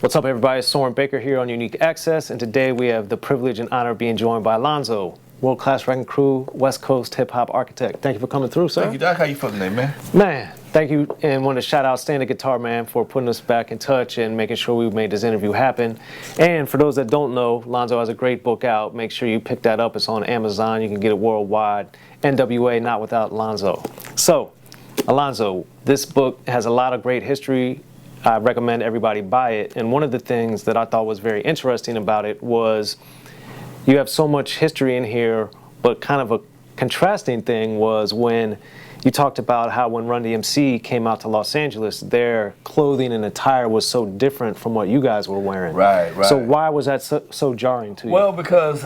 What's up, everybody? It's Soren Baker here on Unique Access, and today we have the privilege and honor of being joined by Lonzo, world-class wrecking crew, West Coast hip-hop architect. Thank you for coming through, sir. Thank you, Doc. How you feeling today, man? Man, thank you, and want to shout out Standard Guitar Man for putting us back in touch and making sure we made this interview happen. And for those that don't know, Lonzo has a great book out. Make sure you pick that up. It's on Amazon. You can get it worldwide. N.W.A. Not Without Lonzo. So, Alonzo, this book has a lot of great history. I recommend everybody buy it. And one of the things that I thought was very interesting about it was you have so much history in here, but kind of a contrasting thing was when you talked about how when Run-DMC came out to Los Angeles, their clothing and attire was so different from what you guys were wearing. Right. So why was that so jarring to you? Well, because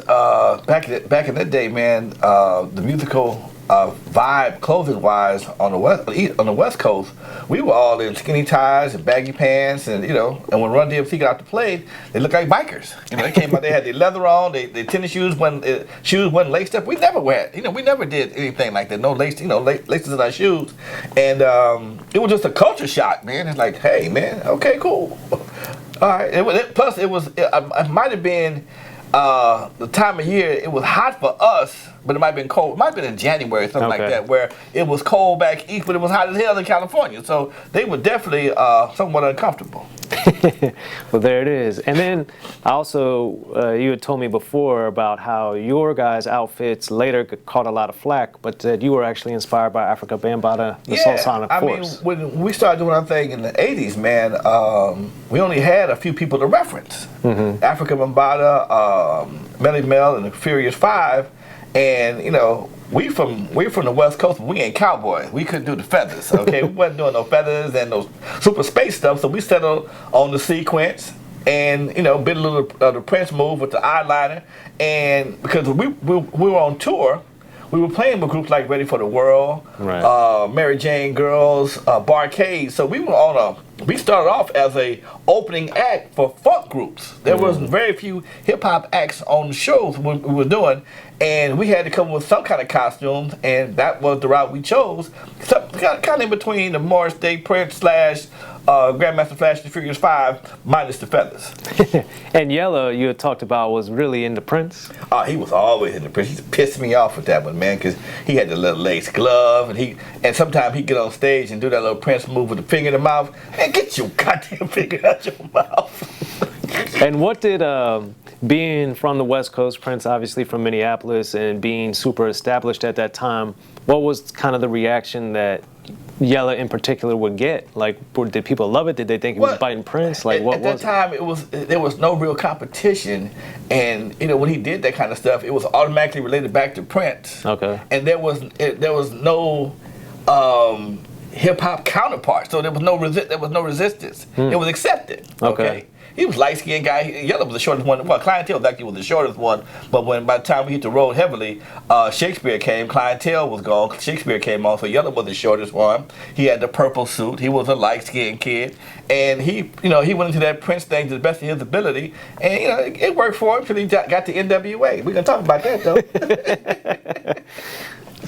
back in that day, man, the musical vibe, clothing-wise, on the West Coast, we were all in skinny ties and baggy pants, and and when Run-DMC got out to play, they looked like bikers. They came out, they had their leather on, their tennis shoes wasn't laced up. We never we never did anything like that. No lace, laces in our shoes, and it was just a culture shock, man. It's like, hey, man, okay, cool, all right. Plus, it might have been the time of year. It was hot for us, but it might have been cold. It might have been in January, something like that, where it was cold back east, but it was hot as hell in California. So they were definitely somewhat uncomfortable. Well, there it is. And then also, you had told me before about how your guys' outfits later caught a lot of flack, but that you were actually inspired by Africa Bambaataa, the Soul Sonic Force. I mean, when we started doing our thing in the 80s, man, we only had a few people to reference. Africa Bambaataa, Melly Mel, and the Furious Five. And we're from the West Coast, but we ain't cowboys. We couldn't do the feathers, okay? We wasn't doing no feathers and no super space stuff, so we settled on the sequence and bit a little the Prince move with the eyeliner. And because we were on tour, we were playing with groups like Ready for the World, Mary Jane Girls, Barcade. So we started off as a opening act for funk groups. There was very few hip hop acts on the shows we were doing, and we had to come with some kind of costumes, and that was the route we chose. So, kind of in between the Morris Day Prince / Grandmaster Flash and the Furious Five, minus the feathers. And Yella, you had talked about, was really into Prince. He was always into Prince. He pissed me off with that one, man, because he had the little lace glove, and sometimes he'd get on stage and do that little Prince move with the finger in the mouth. Man, get your goddamn finger out your mouth. And what did being from the West Coast, Prince obviously from Minneapolis, and being super established at that time, what was kind of the reaction that Yella in particular would get? Like, did people love it? Did they think he was biting Prince? Like, what was it? At that time, there was no real competition, and when he did that kind of stuff, it was automatically related back to Prince. Okay. And there was no hip hop counterpart, so there was no resistance. It was accepted. Okay. He was light-skinned guy. Yella was the shortest one. Well, Clientele actually was the shortest one. But by the time we hit the road heavily, Shakespeare came. Clientele was gone. Shakespeare came on. So Yella was the shortest one. He had the purple suit. He was a light-skinned kid, and he went into that Prince thing to the best of his ability, and it worked for him until he got to N.W.A. We can talk about that though.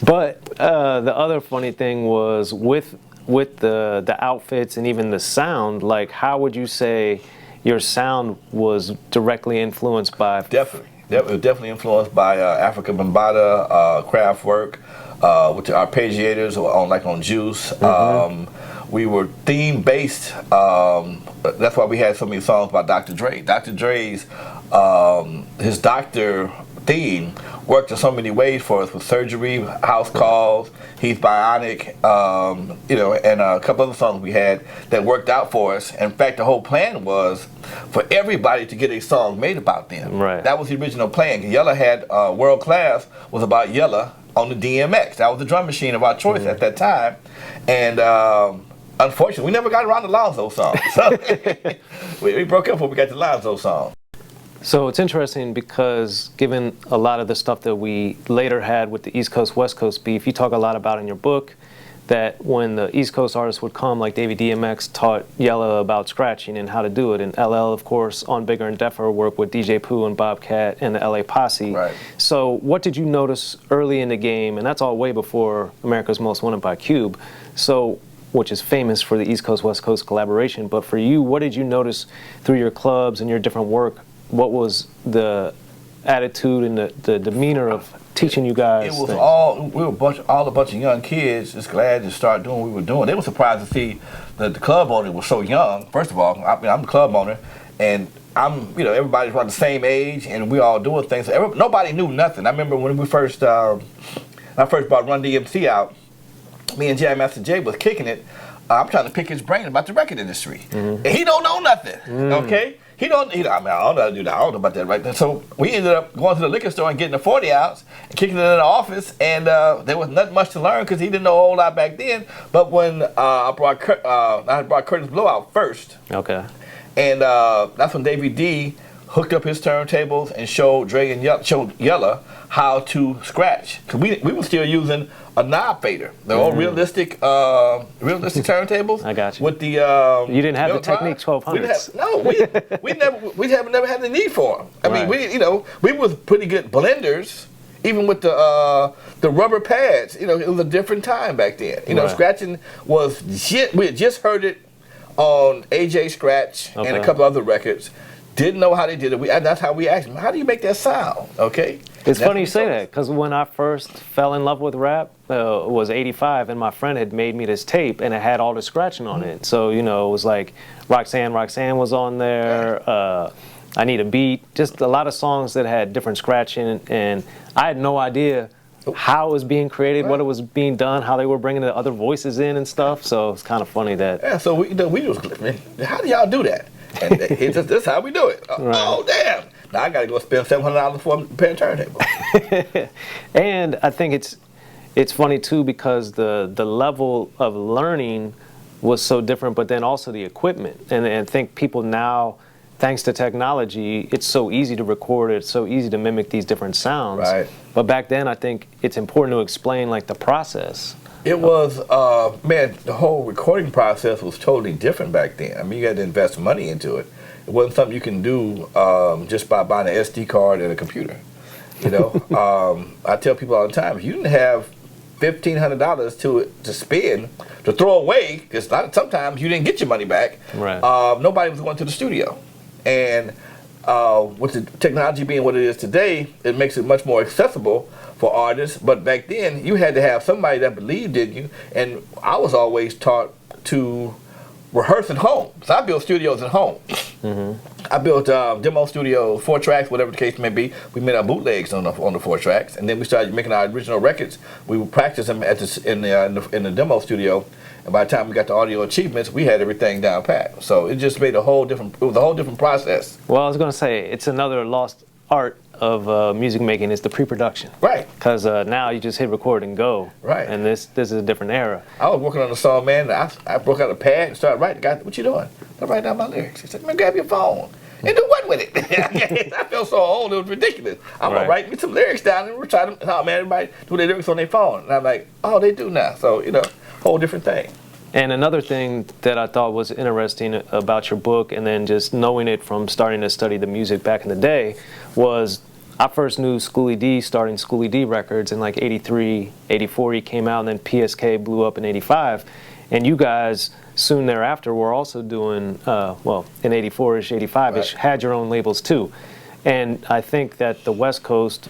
But the other funny thing was with the outfits and even the sound. Like, how would you say your sound was directly influenced by? Definitely. It was definitely influenced by Africa Bambaataa, Kraftwerk, with the arpeggiators on Juice. We were theme-based. That's why we had so many songs by Dr. Dre. Dr. Dre's, his doctor theme worked in so many ways for us, with Surgery, House Calls, He's Bionic, and a couple other songs we had that worked out for us. In fact, the whole plan was for everybody to get a song made about them. Right. That was the original plan. Yella had World Class was about Yella on the DMX. That was the drum machine of our choice at that time. And unfortunately, we never got around to Lonzo song. So we broke up when we got to Lonzo song. So it's interesting because given a lot of the stuff that we later had with the East Coast, West Coast beef, you talk a lot about in your book that when the East Coast artists would come, like Davey DMX taught Yella about scratching and how to do it. And LL, of course, on Bigger and Deffer worked with DJ Pooh and Bobcat and the LA Posse. Right. So what did you notice early in the game? And that's all way before America's Most Wanted by Cube. So which is famous for the East Coast West Coast collaboration. But for you, what did you notice through your clubs and your different work? What was the attitude and the demeanor of teaching you guys? It was things? we were a bunch of young kids just glad to start doing what we were doing. They were surprised to see that the club owner was so young. First of all, I mean, I'm the club owner, and everybody's around the same age, and we all doing things. So nobody knew nothing. I remember when we first, I first brought Run-DMC out, me and Jam Master Jay was kicking it. I'm trying to pick his brain about the record industry. And he don't know nothing, okay? I don't know how to do that. I don't know about that right there. So we ended up going to the liquor store and getting the 40 ounce and kicking it in the office, and there was not much to learn because he didn't know a whole lot back then. But when I brought Curtis Blow out first, okay, and that's when Davey D hooked up his turntables and showed Yella how to scratch. Cause we were still using a knob fader, the old realistic turntables. I got you. With the you didn't have the Technique 1200s. We never had the need for them. I mean, we was pretty good blenders, even with the rubber pads. It was a different time back then. Scratching was we had just heard it on AJ Scratch and a couple other records. Didn't know how they did it. That's how we asked him, how do you make that sound? Okay. It's funny you say that, because when I first fell in love with rap, it was '85, and my friend had made me this tape, and it had all the scratching on it. So, it was like Roxanne was on there, I Need a Beat, just a lot of songs that had different scratching, and I had no idea how it was being created, what it was being done, how they were bringing the other voices in and stuff. So it's kind of funny that. Yeah, so we was, man, how do y'all do that? And this is how we do it. Right. Oh, damn. Now I got to go spend $700 for a pair of turntables. And I think it's funny, too, because the level of learning was so different, but then also the equipment. And I think people now, thanks to technology, it's so easy to record, it's so easy to mimic these different sounds. Right. But back then, I think it's important to explain, like, the process. It was, the whole recording process was totally different back then. I mean, you had to invest money into it. It wasn't something you can do just by buying an SD card and a computer. I tell people all the time, if you didn't have $1,500 to spend, to throw away, because sometimes you didn't get your money back, right. Nobody was going to the studio. And with the technology being what it is today, it makes it much more accessible for artists. But back then, you had to have somebody that believed in you. And I was always taught to rehearse at home. So I built studios at home. I built demo studios, 4 tracks, whatever the case may be. We made our bootlegs on the 4 tracks, and then we started making our original records. We would practice them in the demo studio. And by the time we got the audio achievements, we had everything down pat. So it just made it was a whole different process. Well, I was going to say, it's another lost art of music making is the pre-production. Right. Because now you just hit record and go. Right. And this is a different era. I was working on a song, man. I broke out a pad and started writing. The guy, what you doing? I write down my lyrics. He said, man, grab your phone and do what with it? I felt so old, it was ridiculous. I'm going to write me some lyrics down and we're trying to, man, everybody do their lyrics on their phone. And I'm like, oh, they do now. So, whole different thing. And another thing that I thought was interesting about your book, and then just knowing it from starting to study the music back in the day, was I first knew Schoolie D starting Schoolie D Records in like 83, 84 he came out, and then PSK blew up in 85. And you guys soon thereafter were also doing, in 84-ish, 85-ish, had your own labels too. And I think that the West Coast,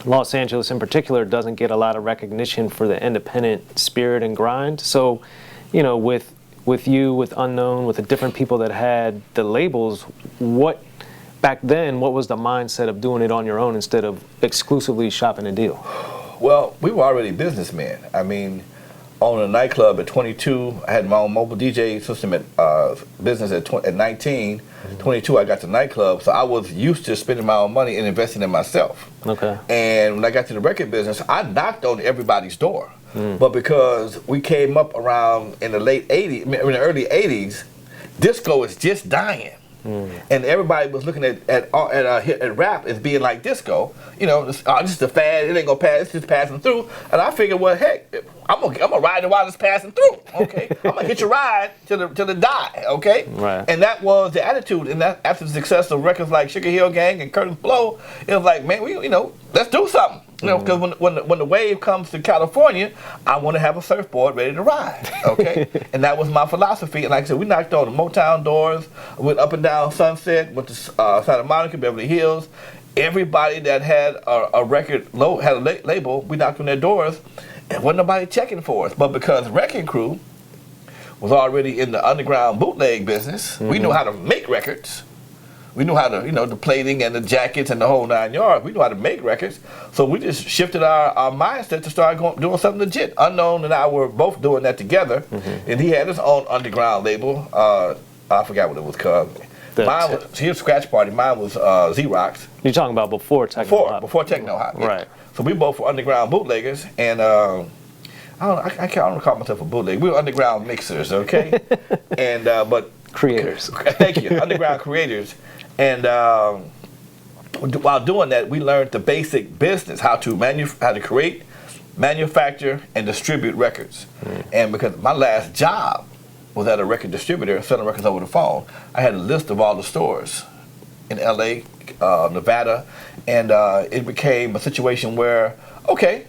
Los Angeles in particular, doesn't get a lot of recognition for the independent spirit and grind. So, with you, with Unknown, with the different people that had the labels, back then, what was the mindset of doing it on your own instead of exclusively shopping a deal? Well, we were already businessmen. I mean, owning a nightclub at 22, I had my own mobile DJ system at business at 19. 22, I got the nightclub, so I was used to spending my own money and investing in myself. Okay. And when I got to the record business, I knocked on everybody's door. But because we came up around in the late 80s, in the early 80s, disco is just dying. And everybody was looking at rap as being like disco. This is a fad, it ain't gonna pass, it's just passing through. And I figured, well, heck, I'm gonna ride it while it's passing through, okay? I'm gonna hit your ride till it die, okay? Right. And that was the attitude. And that after the success of records like Sugar Hill Gang and Curtis Blow, it was like, man, let's do something. You know, because when the wave comes to California, I want to have a surfboard ready to ride, okay? And that was my philosophy. And like I said, we knocked on the Motown doors, went up and down Sunset, went to Santa Monica, Beverly Hills. Everybody that had a record, had a label, we knocked on their doors, and wasn't nobody checking for us. But because Wrecking Crew was already in the underground bootleg business, we knew how to make records. We knew how to, you know, the plating and the jackets and the whole 9 yards. We knew how to make records. So we just shifted our mindset to start doing something legit. Unknown and I were both doing that together. And he had his own underground label. I forgot what it was called. Mine was, he was Scratch Party. Mine was Xerox. You're talking about before Techno? Before Techno Hop. Yeah. Right. So we both were underground bootleggers. And I don't call myself a bootleg. We were underground mixers, okay? And but creators. Thank you. Underground creators. And while doing that, we learned the basic business, how to create, manufacture, and distribute records. And because my last job was at a record distributor selling records over the phone, I had a list of all the stores in LA, Nevada, and it became a situation where, okay,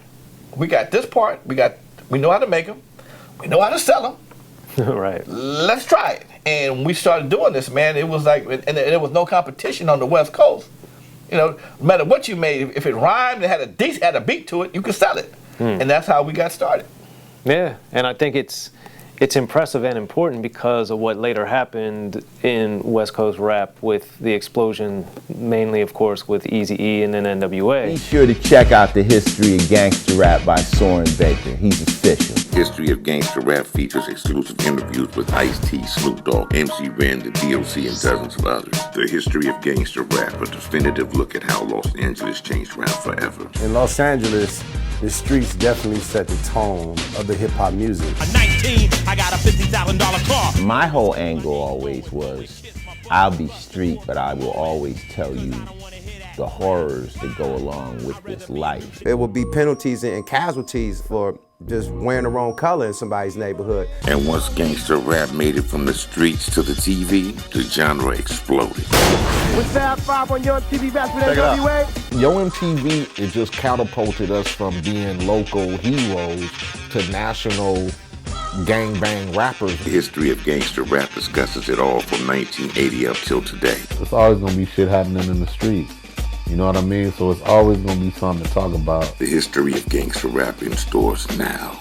we got this part, we know how to make them, we know how to sell them. Right. Let's try it. And we started doing this, man. It was like, and there was no competition on the West Coast. You know, no matter what you made, if it rhymed and had a beat to it, you could sell it. And that's how we got started. Yeah, and I think it's impressive and important because of what later happened in West Coast rap with the explosion, mainly, of course, with Eazy-E and then N.W.A. Be sure to check out the History of Gangster Rap by Soren Baker. He's official. History of Gangster Rap features exclusive interviews with Ice-T, Snoop Dogg, MC Ren, the D.O.C, and dozens of others. The History of Gangster Rap, a definitive look at how Los Angeles changed rap forever. In Los Angeles, the streets definitely set the tone of the hip-hop music. At 19, I got a $50,000 car. My whole angle always was, I'll be street, but I will always tell you the horrors that go along with this life. It will be penalties and casualties for just wearing the wrong color in somebody's neighborhood. And once gangster rap made it from the streets to the TV, the genre exploded. With Fab 5 on Your MTV Raps with N.W.A. Yo MTV, it just catapulted us from being local heroes to national gangbang rappers. The History of Gangster Rap discusses it all from 1980 up till today. It's always gonna be shit happening in the streets. You know what I mean? So it's always gonna be something to talk about. The History of Gangster Rap in stores now.